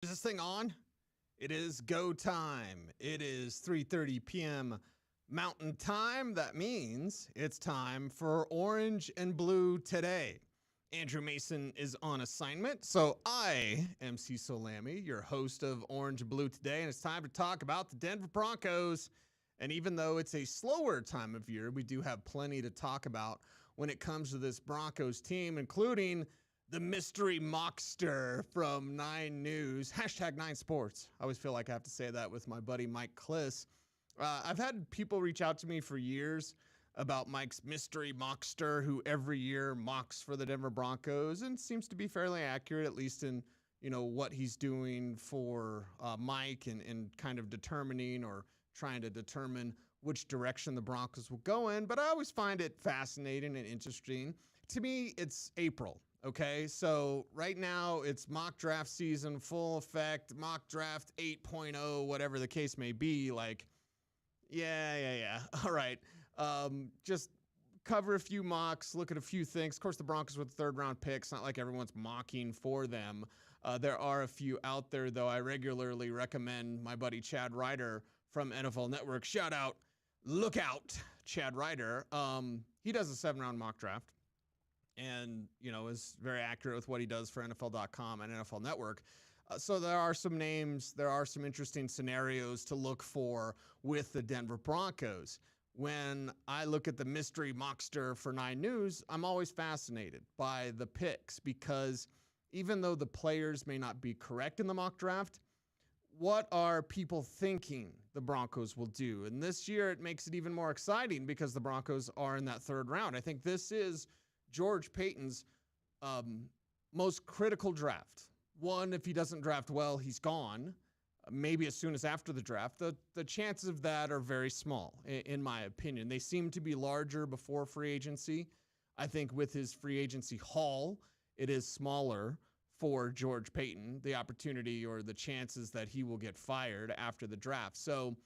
Is this thing on? It is go time. It is 3:30 p.m. Mountain Time. That means it's time for Orange and Blue today. Andrew Mason is on assignment, so I am Cecil Lammey, your host of Orange and Blue today, and it's time to talk about the Denver Broncos. And even though it's a slower time of year, we do have plenty to talk about when it comes to this Broncos team, including the mystery mockster from 9 News, hashtag 9 Sports. I always feel like I have to say that with my buddy Mike Kliss. I've had people reach out to me for years about Mike's mystery mockster, who every year mocks for the Denver Broncos and seems to be fairly accurate, at least in what he's doing for Mike and kind of determining or trying to determine which direction the Broncos will go in. But I always find it fascinating and interesting. To me, it's April. Okay, so right now it's mock draft season, full effect, mock draft 8.0, whatever the case may be. Like, yeah. All right. Just cover a few mocks, look at a few things. Of course, the Broncos with the 3rd round picks, not like everyone's mocking for them. There are a few out there, though. I regularly recommend my buddy Chad Ryder from NFL Network. Shout out, look out, Chad Ryder. He does a 7-round mock draft. And, is very accurate with what he does for NFL.com and NFL Network. So there are some names, there are some interesting scenarios to look for with the Denver Broncos. When I look at the mystery mockster for 9 News, I'm always fascinated by the picks because even though the players may not be correct in the mock draft, what are people thinking the Broncos will do? And this year it makes it even more exciting because the Broncos are in that 3rd round. I think this is George Payton's most critical draft. One, if he doesn't draft well, he's gone. Maybe as soon as after the draft. The chances of that are very small, in my opinion. They seem to be larger before free agency. I think with his free agency haul, it is smaller for George Payton, the opportunity or the chances that he will get fired after the draft. So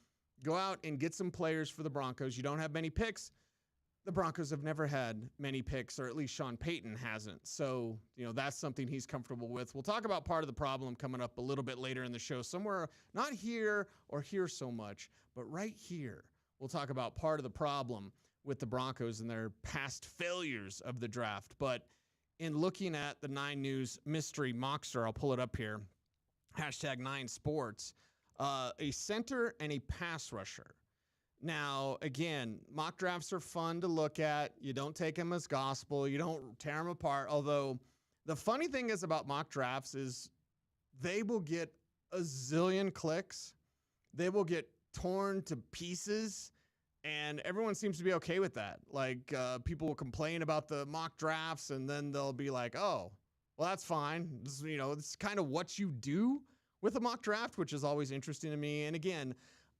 go out and get some players for the Broncos. You don't have many picks. The Broncos have never had many picks, or at least Sean Payton hasn't. So, that's something he's comfortable with. We'll talk about part of the problem coming up a little bit later in the show, somewhere not here or here so much, but right here. We'll talk about part of the problem with the Broncos and their past failures of the draft. But in looking at the 9 News mystery mockster, I'll pull it up here, hashtag 9 Sports, a center and a pass rusher. Now, again, mock drafts are fun to look at. You don't take them as gospel. You don't tear them apart. Although the funny thing is about mock drafts is they will get a zillion clicks. They will get torn to pieces. And everyone seems to be okay with that. Like people will complain about the mock drafts and then they'll be like, oh, well, that's fine. It's kind of what you do with a mock draft, which is always interesting to me. And again,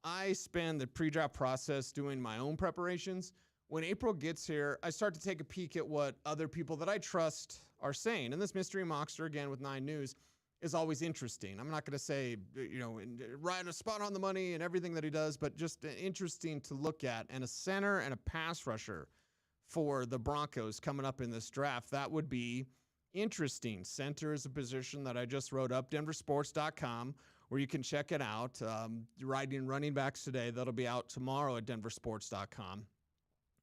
I spend the pre-draft process doing my own preparations. When April gets here, I start to take a peek at what other people that I trust are saying. And this mystery mockster, again, with 9 News, is always interesting. I'm not going to say, right a spot on the money and everything that he does, but just interesting to look at. And a center and a pass rusher for the Broncos coming up in this draft, that would be interesting. Center is a position that I just wrote up, denversports.com, where you can check it out. Writing running backs today. That'll be out tomorrow at denversports.com.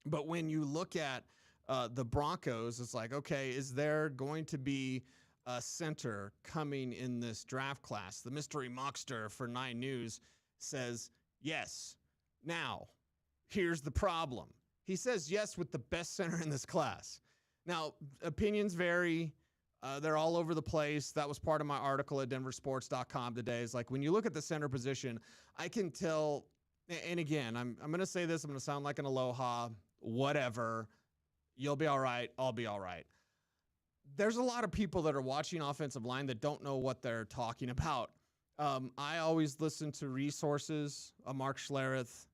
But when you look at the Broncos, it's like, okay, is there going to be a center coming in this draft class? The mystery mockster for 9 News says yes. Now, here's the problem. He says yes with the best center in this class. Now, opinions vary. They're all over the place. That was part of my article at denversports.com today. Is like when you look at the center position, I can tell, and again, I'm going to say this, I'm going to sound like an aloha, whatever. You'll be all right. I'll be all right. There's a lot of people that are watching offensive line that don't know what they're talking about. I always listen to resources, Mark Schlereth,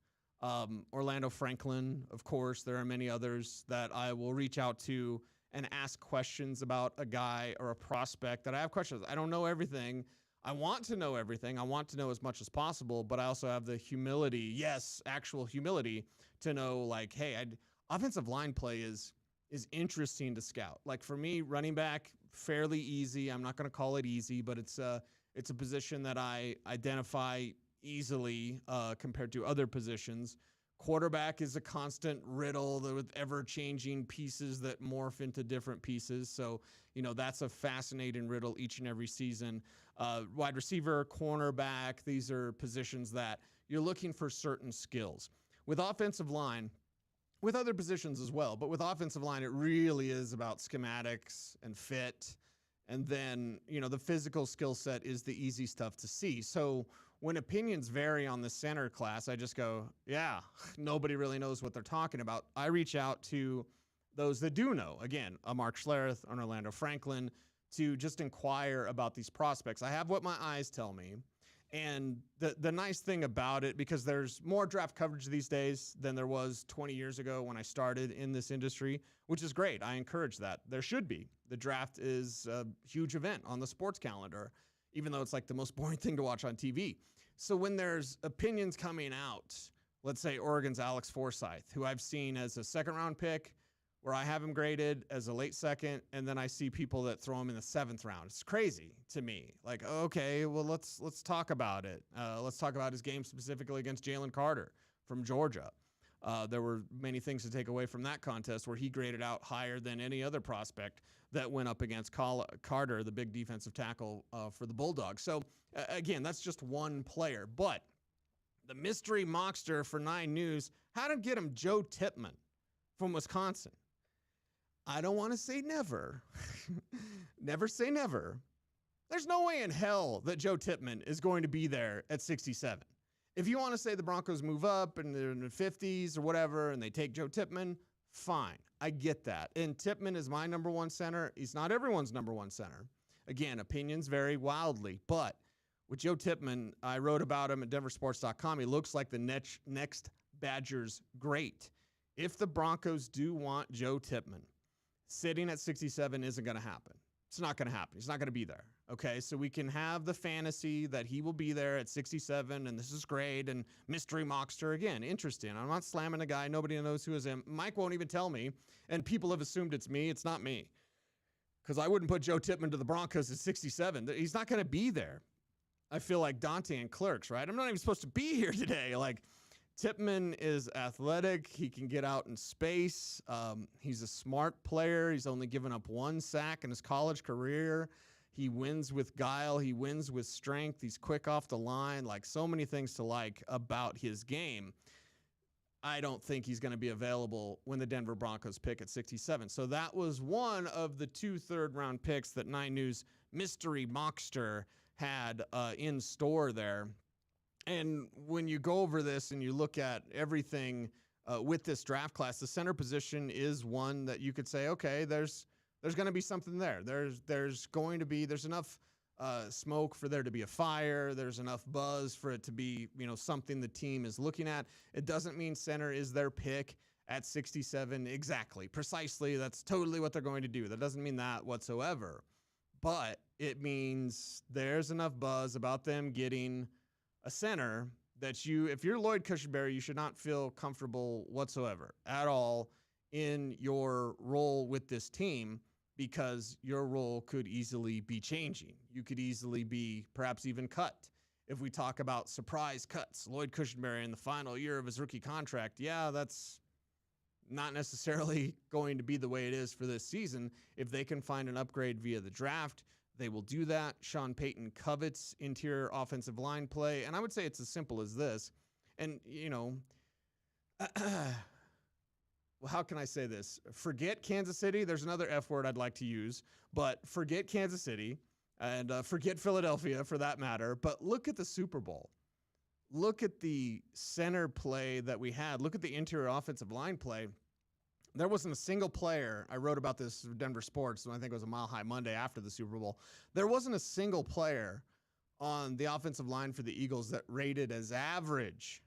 Orlando Franklin, of course. There are many others that I will reach out to and ask questions about a guy or a prospect that I have questions. I don't know everything. I want to know everything. I want to know as much as possible, but I also have the humility, yes, actual humility to know, like, hey, offensive line play is interesting to scout. Like for me, running back, fairly easy. I'm not going to call it easy, but it's It's a position that I identify easily compared to other positions. Quarterback is a constant riddle with ever-changing pieces that morph into different pieces. So, that's a fascinating riddle each and every season. Wide receiver, cornerback, these are positions that you're looking for certain skills. With offensive line, with other positions as well, but with offensive line, it really is about schematics and fit. And then, the physical skill set is the easy stuff to see. So when opinions vary on the center class, I just go, yeah, nobody really knows what they're talking about. I reach out to those that do know. Again, a Mark Schlereth, an Orlando Franklin, to just inquire about these prospects. I have what my eyes tell me. And the nice thing about it, because there's more draft coverage these days than there was 20 years ago when I started in this industry, which is great. I encourage that. There should be. The draft is a huge event on the sports calendar, even though it's like the most boring thing to watch on TV. So when there's opinions coming out, let's say Oregon's Alex Forsyth, who I've seen as a second-round pick, where I have him graded as a late second, and then I see people that throw him in the 7th round. It's crazy to me. Like, okay, well, let's talk about it. Let's talk about his game specifically against Jalen Carter from Georgia. There were many things to take away from that contest where he graded out higher than any other prospect that went up against Carter, the big defensive tackle for the Bulldogs. So, again, that's just one player. But the mystery mockster for 9 News had to get him Joe Tippmann from Wisconsin. I don't want to say never. Never say never. There's no way in hell that Joe Tippmann is going to be there at 67. If you want to say the Broncos move up and they're in the 50s or whatever and they take Joe Tippmann, fine. I get that. And Tippmann is my number 1 center. He's not everyone's number 1 center. Again, opinions vary wildly. But with Joe Tippmann, I wrote about him at denversports.com. He looks like the next Badgers great. If the Broncos do want Joe Tippmann, sitting at 67 isn't going to happen. It's not going to happen. He's not going to be there. Okay, so we can have the fantasy that he will be there at 67, and this is great, and mystery mockster, again, interesting. I'm not slamming a guy. Nobody knows who is him. Mike won't even tell me, and people have assumed it's me. It's not me, because I wouldn't put Joe Tippmann to the Broncos at 67. He's not going to be there. I feel like Dante and Clerks, right? I'm not even supposed to be here today. Like, Tippmann is athletic. He can get out in space. He's a smart player. He's only given up 1 sack in his college career. He wins with guile. He wins with strength. He's quick off the line. Like, so many things to like about his game. I don't think he's going to be available when the Denver Broncos pick at 67. So that was one of the 2 third-round picks that 9 News mystery mockster had in store there. And when you go over this and you look at everything with this draft class, the center position is one that you could say, okay, there's going to be something there. There's enough smoke for there to be a fire. There's enough buzz for it to be, something the team is looking at. It doesn't mean center is their pick at 67 exactly, precisely. That's totally what they're going to do. That doesn't mean that whatsoever. But it means there's enough buzz about them getting a center that if you're Lloyd Cushenberry, you should not feel comfortable whatsoever at all in your role with this team, because your role could easily be changing. You could easily be perhaps even cut. If we talk about surprise cuts, Lloyd Cushenberry in the final year of his rookie contract, yeah, that's not necessarily going to be the way it is for this season. If they can find an upgrade via the draft, they will do that. Sean Payton covets interior offensive line play. And I would say it's as simple as this. And, well, how can I say this? Forget Kansas City. There's another F word I'd like to use. But forget Kansas City and forget Philadelphia for that matter. But look at the Super Bowl. Look at the center play that we had. Look at the interior offensive line play. There wasn't a single player. I wrote about this in Denver Sports, and I think it was a Mile High Monday after the Super Bowl. There wasn't a single player on the offensive line for the Eagles that rated as average,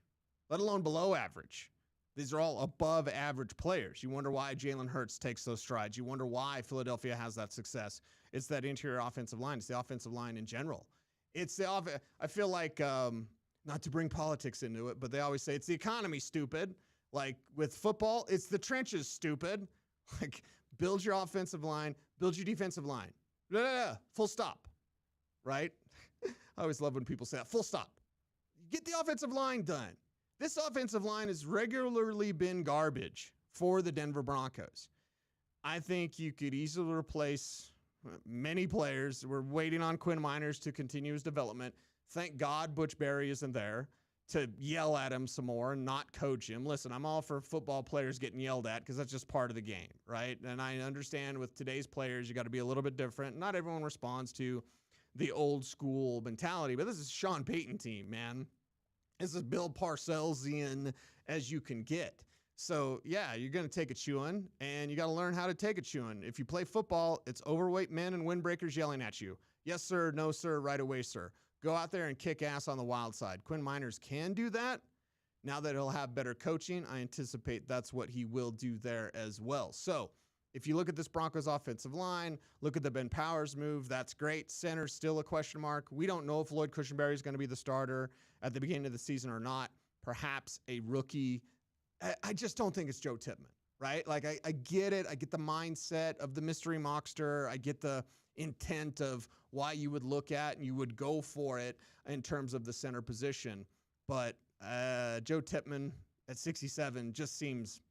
let alone below average. These are all above average players. You wonder why Jalen Hurts takes those strides. You wonder why Philadelphia has that success. It's that interior offensive line. It's the offensive line in general. I feel like, not to bring politics into it, but they always say it's the economy, stupid. Like with football, it's the trenches, stupid. Like, build your offensive line, build your defensive line. Full stop. Right? I always love when people say that. Full stop. Get the offensive line done. This offensive line has regularly been garbage for the Denver Broncos. I think you could easily replace many players. We're waiting on Quinn Miners to continue his development. Thank God Butch Berry isn't there to yell at him some more and not coach him. Listen, I'm all for football players getting yelled at because that's just part of the game, right? And I understand with today's players, you got to be a little bit different. Not everyone responds to the old school mentality, but this is Sean Payton team, man. This is Bill Parcellsian as you can get. So, yeah, you're going to take a chewing, and you got to learn how to take a chewing. If you play football, it's overweight men and windbreakers yelling at you. Yes, sir. No, sir. Right away, sir. Go out there and kick ass on the wild side. Quinn Miners can do that. Now that he'll have better coaching, I anticipate that's what he will do there as well. So, if you look at this Broncos offensive line, look at the Ben Powers move, that's great. Center still a question mark. We don't know if Lloyd Cushenberry is going to be the starter at the beginning of the season or not. Perhaps a rookie. I just don't think it's Joe Tippmann, right? Like, I get it. I get the mindset of the mystery mockster. I get the intent of why you would look at and you would go for it in terms of the center position. But Joe Tippmann at 67 just seems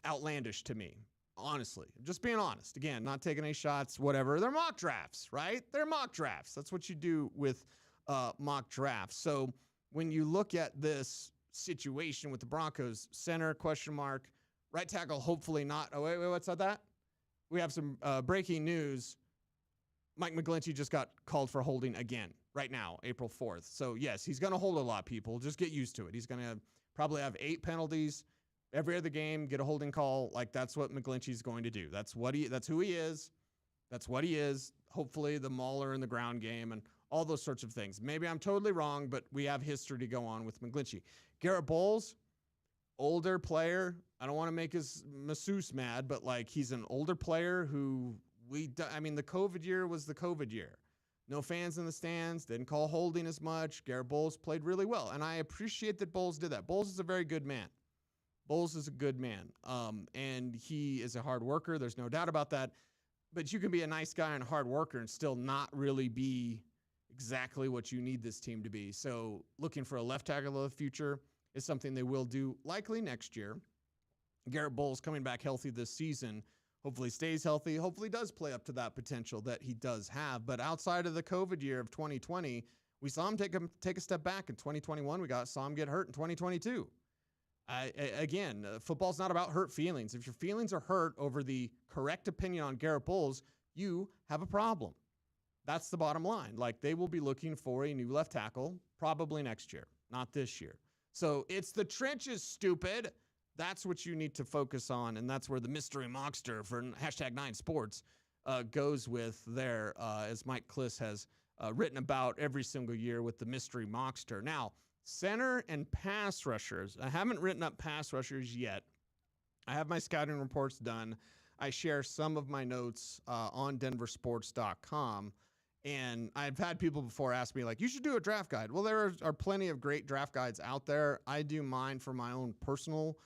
outlandish to me. Honestly, just being honest. Again, not taking any shots, whatever. They're mock drafts, right? They're mock drafts. That's what you do with mock drafts. So when you look at this situation with the Broncos, center, question mark, right tackle, hopefully not. Oh, wait, what's that? We have some breaking news. Mike McGlinchey just got called for holding again right now, April 4th. So, yes, he's going to hold a lot, people. Just get used to it. He's going to probably have 8 penalties. Every other game, get a holding call. Like, that's what McGlinchey's going to do. That's who he is. That's what he is. Hopefully the mauler in the ground game and all those sorts of things. Maybe I'm totally wrong, but we have history to go on with McGlinchey. Garrett Bowles, older player. I don't want to make his masseuse mad, but like, he's an older player who the COVID year was the COVID year. No fans in the stands, didn't call holding as much. Garrett Bowles played really well, and I appreciate that Bowles did that. Bowles is a very good man. Bowles is a good man, and he is a hard worker. There's no doubt about that. But you can be a nice guy and a hard worker and still not really be exactly what you need this team to be. So looking for a left tackle of the future is something they will do likely next year. Garrett Bowles coming back healthy this season, hopefully stays healthy, hopefully does play up to that potential that he does have. But outside of the COVID year of 2020, we saw him take a step back in 2021. We saw him get hurt in 2022. Again, football's not about hurt feelings. If your feelings are hurt over the correct opinion on Garrett Bowles, you have a problem. That's the bottom line. Like, they will be looking for a new left tackle probably next year, not this year. So it's the trenches, stupid. That's what you need to focus on, and that's where the mystery mockster for #9sports goes with there, as Mike Kliss has written about every single year with the mystery mockster. Now, center and pass rushers. I haven't written up pass rushers yet. I have my scouting reports done. I share some of my notes on denversports.com. And I've had people before ask me, like, you should do a draft guide. Well, there are plenty of great draft guides out there. I do mine for my own personal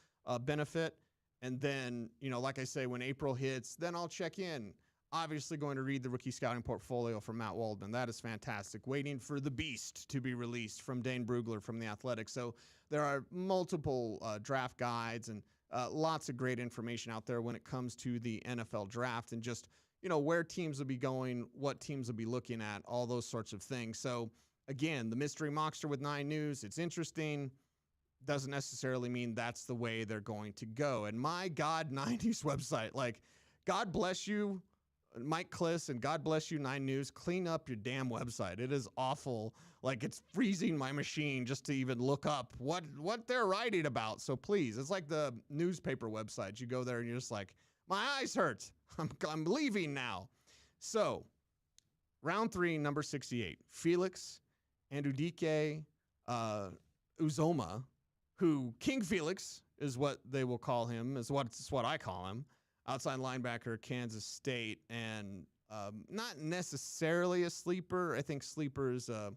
benefit. And then, like I say, when April hits, then I'll check in. Obviously going to read the rookie scouting portfolio from Matt Waldman. That is fantastic. Waiting for The Beast to be released from Dane Brugler from The Athletic. So there are multiple draft guides and lots of great information out there when it comes to the NFL draft and just, where teams will be going, what teams will be looking at, all those sorts of things. So again, the mystery mockster with 9 News, it's interesting. Doesn't necessarily mean that's the way they're going to go. And my God, 9 News website, like, God bless you, Mike Kliss, and God bless you, 9 News. Clean up your damn website. It is awful. Like, it's freezing my machine just to even look up what they're writing about. So please, it's like the newspaper websites. You go there and you're just like, my eyes hurt. I'm leaving now. So, round 3, number 68, Felix Andudike Uzoma, who King Felix is what they will call him, is what I call him. Outside linebacker, Kansas State, and not necessarily a sleeper. I think sleeper is a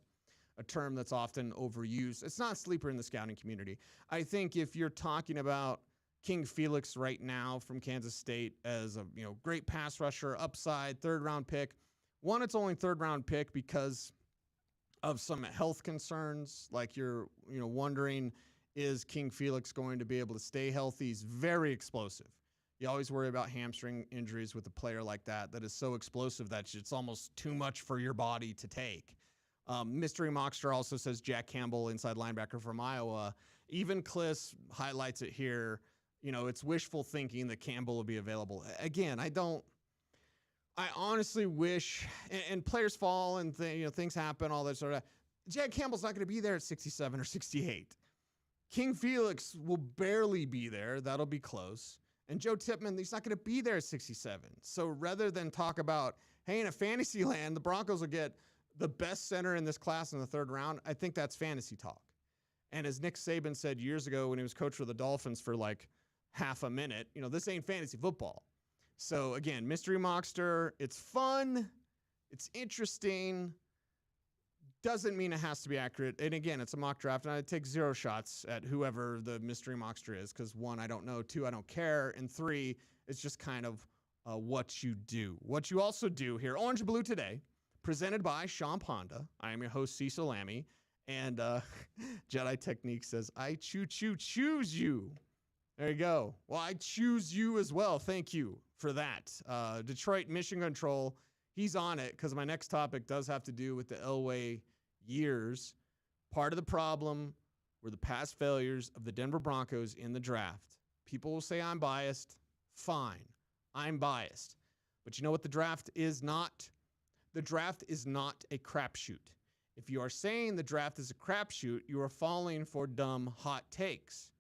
term that's often overused. It's not a sleeper in the scouting community. I think if you're talking about King Felix right now from Kansas State as a great pass rusher, upside, 3rd-round pick. One, it's only 3rd-round pick because of some health concerns, like you're wondering, is King Felix going to be able to stay healthy? He's very explosive. You always worry about hamstring injuries with a player like that is so explosive that it's almost too much for your body to take. Mystery Mockster also says Jack Campbell, inside linebacker from Iowa. Even Kliss highlights it here. It's wishful thinking that Campbell will be available. Again, I honestly wish, and players fall and things happen, all that sort of. Jack Campbell's not going to be there at 67 or 68. King Felix will barely be there. That'll be close. And Joe Tippmann, he's not going to be there at 67. So rather than talk about, hey, in a fantasy land, the Broncos will get the best center in this class in the third round, I think that's fantasy talk. And as Nick Saban said years ago when he was coach for the Dolphins for like half a minute, this ain't fantasy football. So again, Mystery Mockster, it's fun, it's interesting, doesn't mean it has to be accurate. And again, it's a mock draft, and I take 0 shots at whoever the Mystery Mockster is, because 1, I don't know, 2, I don't care, and 3, it's just kind of what you do. What you also do here, Orange and Blue Today, presented by Champ Honda. I am your host, Cecil Lammey, and Jedi Technique says, I choose you. There you go. Well, I choose you as well. Thank you for that. Detroit Mission Control, he's on it, because my next topic does have to do with the Elway years. Part of the problem were the past failures of the Denver Broncos in the draft. People will say I'm biased. Fine. I'm biased. But you know what the draft is not? The draft is not a crapshoot. If you are saying the draft is a crapshoot, you are falling for dumb hot takes.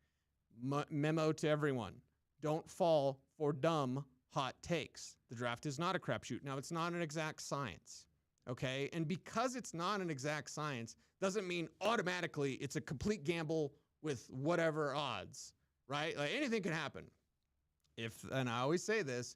Memo to everyone. Don't fall for dumb hot takes. The draft is not a crapshoot. Now, it's not an exact science, okay? And because it's not an exact science doesn't mean automatically it's a complete gamble with whatever odds, right? Like anything can happen. And I always say this,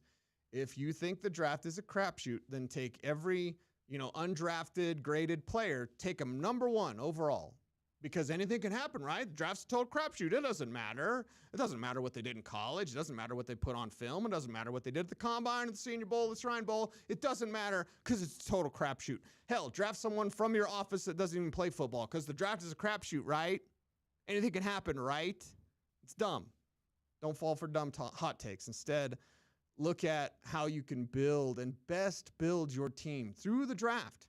if you think the draft is a crapshoot, then take every, undrafted graded player, take them number 1 overall. Because anything can happen, right? The draft's a total crapshoot. It doesn't matter. It doesn't matter what they did in college. It doesn't matter what they put on film. It doesn't matter what they did at the Combine, at the Senior Bowl, the Shrine Bowl. It doesn't matter because it's a total crapshoot. Hell, draft someone from your office that doesn't even play football because the draft is a crapshoot, right? Anything can happen, right? It's dumb. Don't fall for dumb hot takes. Instead, look at how you can build and best build your team through the draft.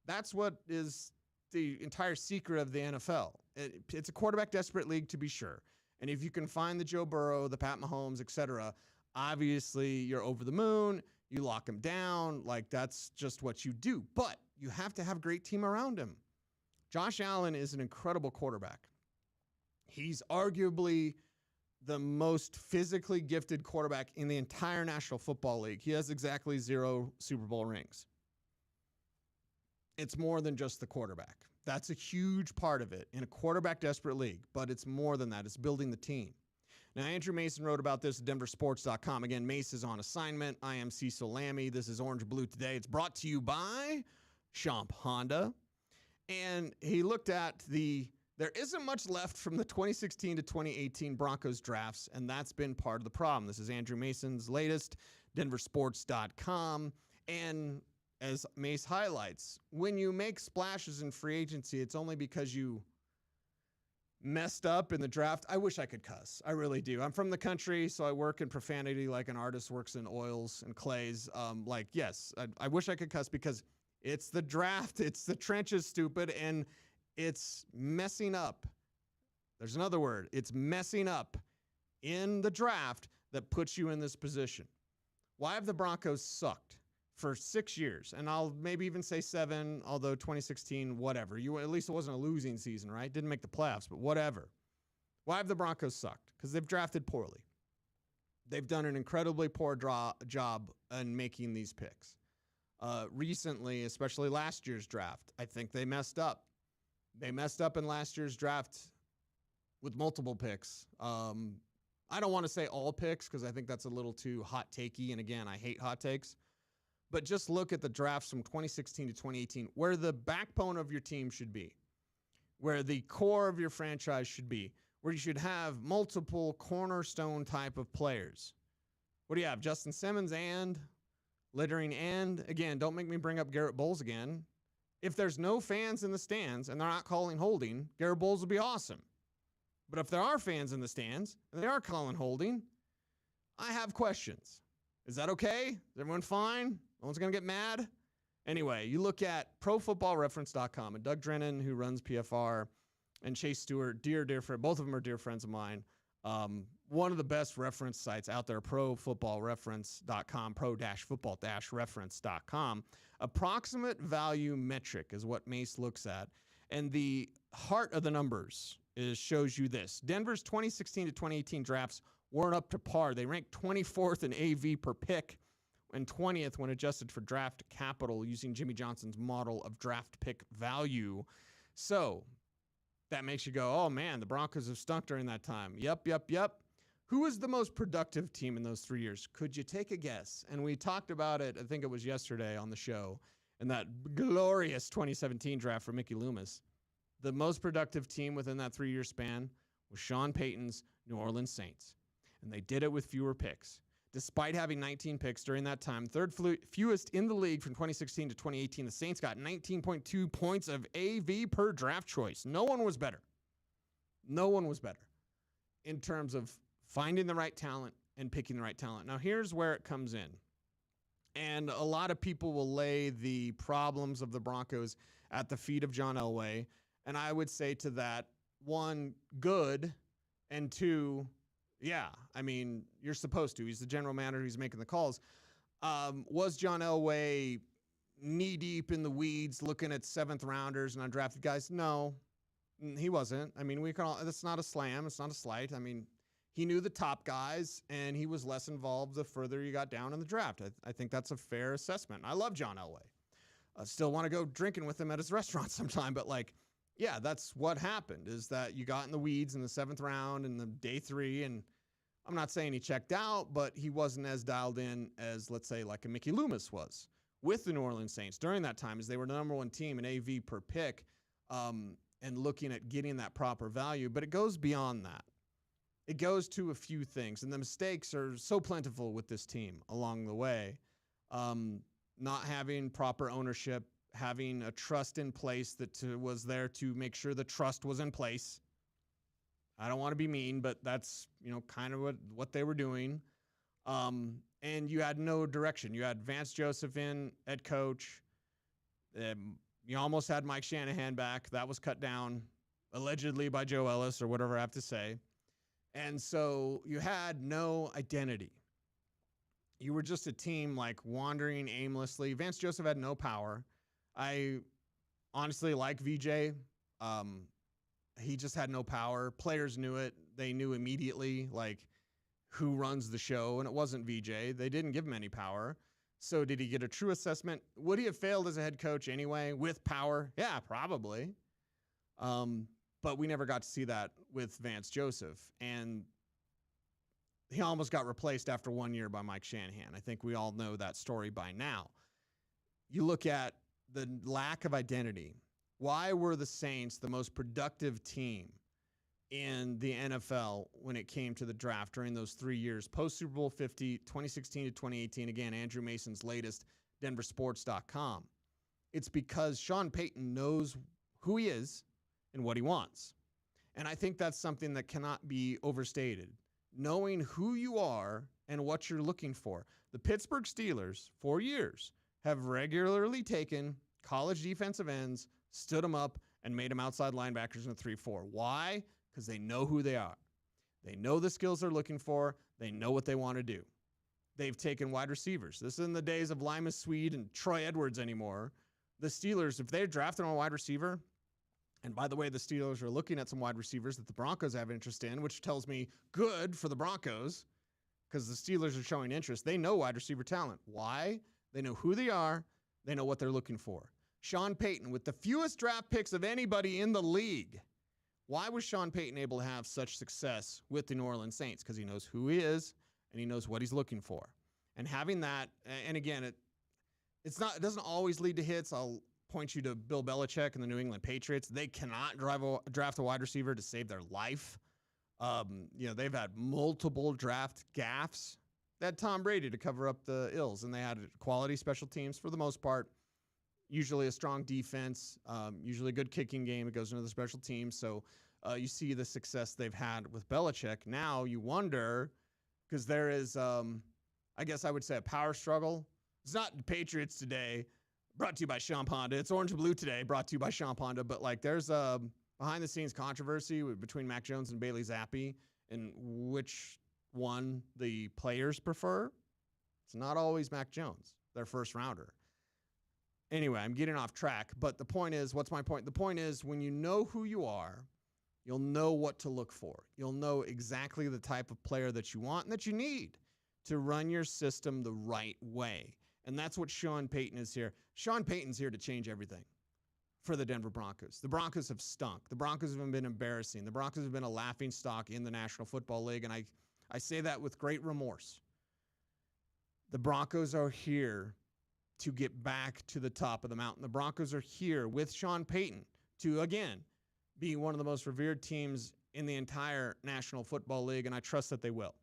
That's what is the entire secret of the NFL. It's a quarterback desperate league, to be sure. And if you can find the Joe Burrow, the Pat Mahomes, etc., obviously you're over the moon. You lock him down. Like, that's just what you do. But you have to have a great team around him. Josh Allen is an incredible quarterback. He's arguably the most physically gifted quarterback in the entire National Football League. He has exactly 0 Super Bowl rings. It's more than just the quarterback. That's a huge part of it in a quarterback-desperate league, but it's more than that. It's building the team. Now, Andrew Mason wrote about this at denversports.com. Again, Mace is on assignment. I am Cecil Lammey. This is Orange Blue Today. It's brought to you by Champ Honda. And he looked at there isn't much left from the 2016 to 2018 Broncos drafts, and that's been part of the problem. This is Andrew Mason's latest, denversports.com. And as Mace highlights, when you make splashes in free agency, it's only because you messed up in the draft. I wish I could cuss. I really do. I'm from the country, so I work in profanity like an artist works in oils and clays. Yes, I wish I could cuss because it's the draft. It's the trenches, stupid, and it's messing up. There's another word. It's messing up in the draft that puts you in this position. Why have the Broncos sucked for 6 years? And I'll maybe even say 7, although 2016, whatever. At least it wasn't a losing season, right? Didn't make the playoffs, but whatever. Why have the Broncos sucked? Because they've drafted poorly. They've done an incredibly poor job in making these picks. Recently, especially last year's draft, I think they messed up. They messed up in last year's draft with multiple picks. I don't want to say all picks because I think that's a little too hot takey. And again, I hate hot takes. But just look at the drafts from 2016 to 2018, where the backbone of your team should be, where the core of your franchise should be, where you should have multiple cornerstone type of players. What do you have? Justin Simmons and littering and, again, don't make me bring up Garrett Bowles again. If there's no fans in the stands and they're not calling holding, Garrett Bowles will be awesome. But if there are fans in the stands and they are calling holding, I have questions. Is that okay? Is everyone fine? No one's going to get mad? Anyway, you look at ProFootballReference.com, and Doug Drennan, who runs PFR, and Chase Stewart, dear friend, both of them are dear friends of mine. One of the best reference sites out there, ProFootballReference.com, pro-football-reference.com. Approximate value metric is what Mace looks at. And the heart of the numbers shows you this. Denver's 2016 to 2018 drafts weren't up to par. They ranked 24th in AV per pick and 20th when adjusted for draft capital using Jimmy Johnson's model of draft pick value. So that makes you go, oh, man, the Broncos have stunk during that time. Yep. Who was the most productive team in those 3 years? Could you take a guess? And we talked about it, I think it was yesterday on the show, in that glorious 2017 draft for Mickey Loomis. The most productive team within that 3-year span was Sean Payton's New Orleans Saints. And they did it with fewer picks. Despite having 19 picks during that time, third fewest in the league from 2016 to 2018, the Saints got 19.2 points of AV per draft choice. No one was better. No one was better in terms of finding the right talent and picking the right talent. Now, here's where it comes in. And a lot of people will lay the problems of the Broncos at the feet of John Elway. And I would say to that, one, good, and two, yeah, I mean, you're supposed to. He's the general manager. He's making the calls. Was John Elway knee-deep in the weeds looking at seventh-rounders and undrafted guys? No, he wasn't. I mean, that's not a slam. It's not a slight. I mean, he knew the top guys, and he was less involved the further you got down in the draft. I think that's a fair assessment. I love John Elway. I still want to go drinking with him at his restaurant sometime, but, like, yeah, that's what happened, is that you got in the weeds in the 7th round and the day 3, and I'm not saying he checked out, but he wasn't as dialed in as, let's say, like a Mickey Loomis was with the New Orleans Saints during that time, as they were the number 1 team in AV per pick, and looking at getting that proper value. But it goes beyond that. It goes to a few things, and the mistakes are so plentiful with this team along the way. Not having proper ownership, having a trust in place that was there to make sure the trust was in place. I don't want to be mean, but that's, kind of what they were doing. And you had no direction. You had Vance Joseph in head coach. You almost had Mike Shanahan back. That was cut down allegedly by Joe Ellis or whatever I have to say. And so you had no identity. You were just a team like wandering aimlessly. Vance Joseph had no power. I honestly like VJ. He just had no power. Players knew it. They knew immediately, like, who runs the show, and it wasn't VJ. They didn't give him any power. So did he get a true assessment? Would he have failed as a head coach anyway with power? Yeah, probably. But we never got to see that with Vance Joseph. And he almost got replaced after 1 year by Mike Shanahan. I think we all know that story by now. You look at the lack of identity. Why were the Saints the most productive team in the NFL when it came to the draft during those 3 years? Post Super Bowl 50, 2016 to 2018. Again, Andrew Mason's latest, denversports.com. It's because Sean Payton knows who he is and what he wants. And I think that's something that cannot be overstated. Knowing who you are and what you're looking for. The Pittsburgh Steelers, for years, have regularly taken college defensive ends, stood them up, and made them outside linebackers in a 3-4. Why? Because they know who they are. They know the skills they're looking for. They know what they want to do. They've taken wide receivers. This isn't the days of Limas Sweed and Troy Edwards anymore. The Steelers, if they're drafting a wide receiver, and by the way, the Steelers are looking at some wide receivers that the Broncos have interest in, which tells me good for the Broncos, because the Steelers are showing interest. They know wide receiver talent. Why? They know who they are. They know what they're looking for. Sean Payton, with the fewest draft picks of anybody in the league. Why was Sean Payton able to have such success with the New Orleans Saints? Because he knows who he is and he knows what he's looking for. And having that, and again, it doesn't always lead to hits. I'll point you to Bill Belichick and the New England Patriots. They cannot draft a wide receiver to save their life. They've had multiple draft gaffes. They had Tom Brady to cover up the ills, and they had quality special teams for the most part. usually a strong defense, usually a good kicking game. It goes into the special teams. So you see the success they've had with Belichick. Now you wonder, because there is, I guess I would say, a power struggle. It's not the Patriots today, brought to you by Sean Ponda. It's Orange and Blue today, brought to you by Sean Ponda. But like, there's a behind-the-scenes controversy between Mac Jones and Bailey Zappi and which one the players prefer. It's not always Mac Jones, their first rounder. Anyway, I'm getting off track, but the point is, what's my point? The point is, when you know who you are, you'll know what to look for. You'll know exactly the type of player that you want and that you need to run your system the right way. And that's what Sean Payton is here. Sean Payton's here to change everything for the Denver Broncos. The Broncos have stunk. The Broncos have been embarrassing. The Broncos have been a laughingstock in the National Football League, and I say that with great remorse. The Broncos are here to get back to the top of the mountain. The Broncos are here with Sean Payton to, again, be one of the most revered teams in the entire National Football League, and I trust that they will.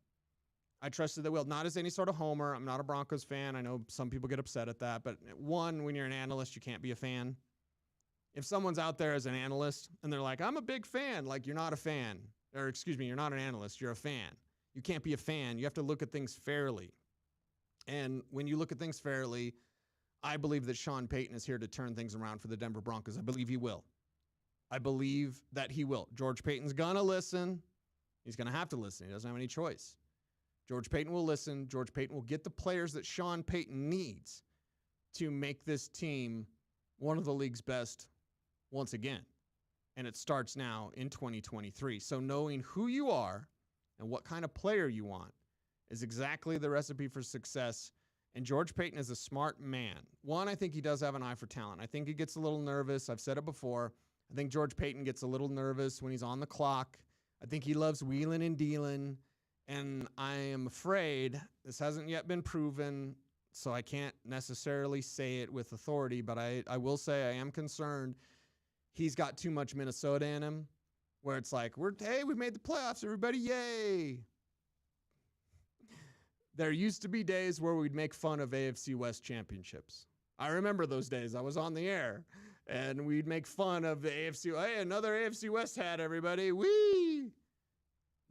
I trust that they will. Not as any sort of homer. I'm not a Broncos fan. I know some people get upset at that, but one, when you're an analyst, you can't be a fan. If someone's out there as an analyst and they're like, I'm a big fan, like, you're not a fan. Or, excuse me, you're not an analyst, you're a fan. You can't be a fan. You have to look at things fairly. And when you look at things fairly, I believe that Sean Payton is here to turn things around for the Denver Broncos. I believe he will. I believe that he will. George Payton's going to listen. He's going to have to listen. He doesn't have any choice. George Payton will listen. George Payton will get the players that Sean Payton needs to make this team one of the league's best once again. And it starts now in 2023. So knowing who you are and what kind of player you want is exactly the recipe for success. And George Payton is a smart man. One, I think he does have an eye for talent. I think he gets a little nervous. I've said it before. I think George Payton gets a little nervous when he's on the clock. I think he loves wheeling and dealing. And I am afraid, this hasn't yet been proven, so I can't necessarily say it with authority, but I will say I am concerned he's got too much Minnesota in him, where it's like, hey, we made the playoffs, everybody, yay. There used to be days where we'd make fun of AFC West championships. I remember those days. I was on the air, and we'd make fun of the AFC. Hey, another AFC West hat, everybody. Whee!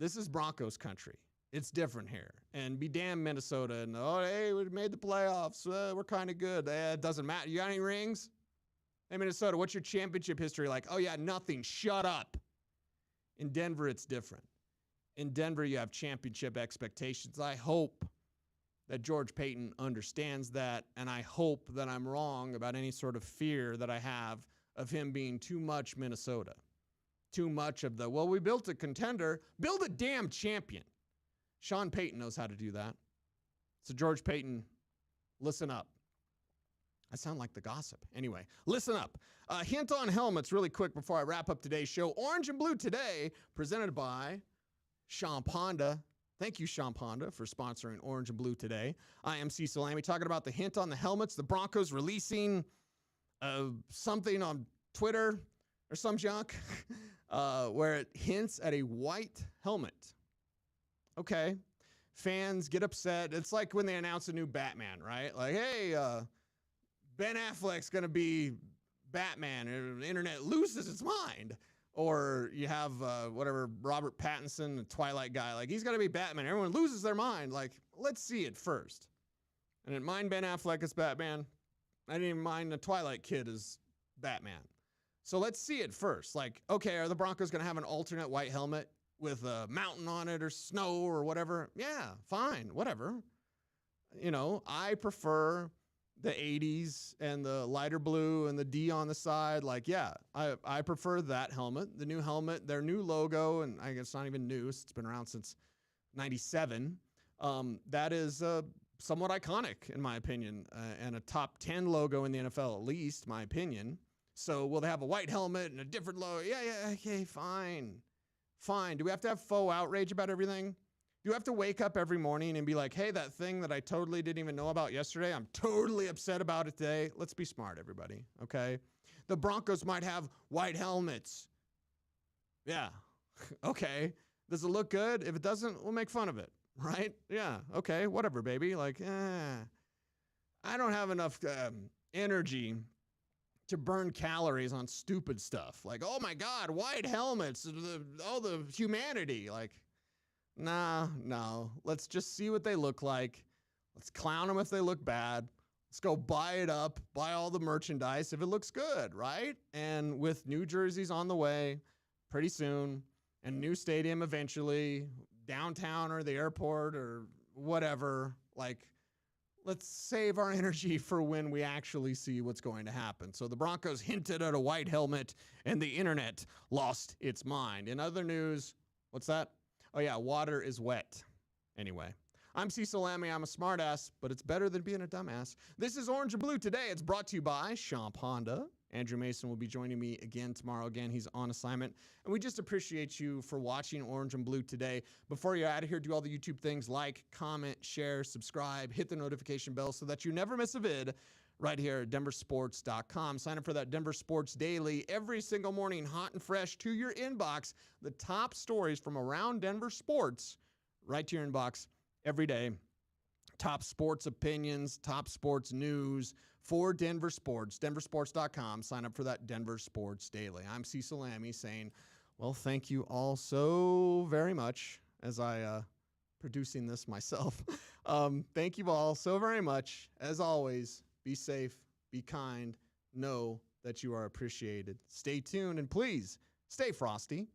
This is Broncos country. It's different here. And be damn Minnesota. And, oh, hey, we made the playoffs. We're kind of good. It doesn't matter. You got any rings? Hey, Minnesota, what's your championship history like? Oh, yeah, nothing. Shut up. In Denver, it's different. In Denver, you have championship expectations. I hope that George Payton understands that, and I hope that I'm wrong about any sort of fear that I have of him being too much Minnesota. Too much of the, well, we built a contender. Build a damn champion. Sean Payton knows how to do that. So George Payton, listen up. I sound like the gossip. Anyway, listen up. Hint on helmets really quick before I wrap up today's show. Orange and Blue today, presented by Sean Ponda. Thank you, Sean Ponda, for sponsoring Orange and Blue today. I am Cecil Lammey, talking about the hint on the helmets. The Broncos releasing something on Twitter or some junk where it hints at a white helmet. Okay. Fans get upset. It's like when they announce a new Batman, right? Like, hey, Ben Affleck's going to be Batman, and the internet loses its mind. Or you have whatever, Robert Pattinson, the Twilight guy, like, he's going to be Batman. Everyone loses their mind. Like, let's see it first. I didn't mind Ben Affleck as Batman. I didn't even mind the Twilight kid as Batman. So let's see it first. Like, okay, are the Broncos going to have an alternate white helmet with a mountain on it or snow or whatever? Yeah, fine, whatever. You know, I prefer the 80s and the lighter blue and the D on the side. Like, yeah, I prefer that helmet. The new helmet, their new logo, and I guess it's not even new. It's been around since 97. That is somewhat iconic, in my opinion, and a top 10 logo in the NFL, at least, my opinion. So will they have a white helmet and a different logo? Yeah, okay, fine. Fine. Do we have to have faux outrage about everything? Do you have to wake up every morning and be like, hey, that thing that I totally didn't even know about yesterday, I'm totally upset about it today? Let's be smart, everybody, okay? The Broncos might have white helmets. Yeah, okay. Does it look good? If it doesn't, we'll make fun of it, right? Yeah, okay, whatever, baby. Like, I don't have enough energy to burn calories on stupid stuff. Like, oh my God, white helmets, all the humanity. Like, nah, no. Let's just see what they look like. Let's clown them if they look bad. Let's go buy it up, buy all the merchandise if it looks good, right? And with new jerseys on the way pretty soon, and new stadium eventually, downtown or the airport or whatever, like, let's save our energy for when we actually see what's going to happen. So the Broncos hinted at a white helmet, and the internet lost its mind. In other news, what's that? Oh yeah, water is wet. Anyway. I'm Cecil Lammey. I'm a smartass, but it's better than being a dumbass. This is Orange and Blue Today. It's brought to you by Champ Honda. Andrew Mason will be joining me again tomorrow. Again, he's on assignment. And we just appreciate you for watching Orange and Blue Today. Before you're out of here, do all the YouTube things like, comment, share, subscribe, hit the notification bell so that you never miss a vid right here at denversports.com. Sign up for that Denver Sports Daily every single morning, hot and fresh to your inbox. The top stories from around Denver sports right to your inbox every day. Top sports opinions, top sports news for Denver Sports, denversports.com. Sign up for that Denver Sports Daily. I'm Cecil Lammey saying, well, thank you all so very much as I producing this myself. Thank you all so very much. As always, be safe, be kind, know that you are appreciated. Stay tuned, and please stay frosty.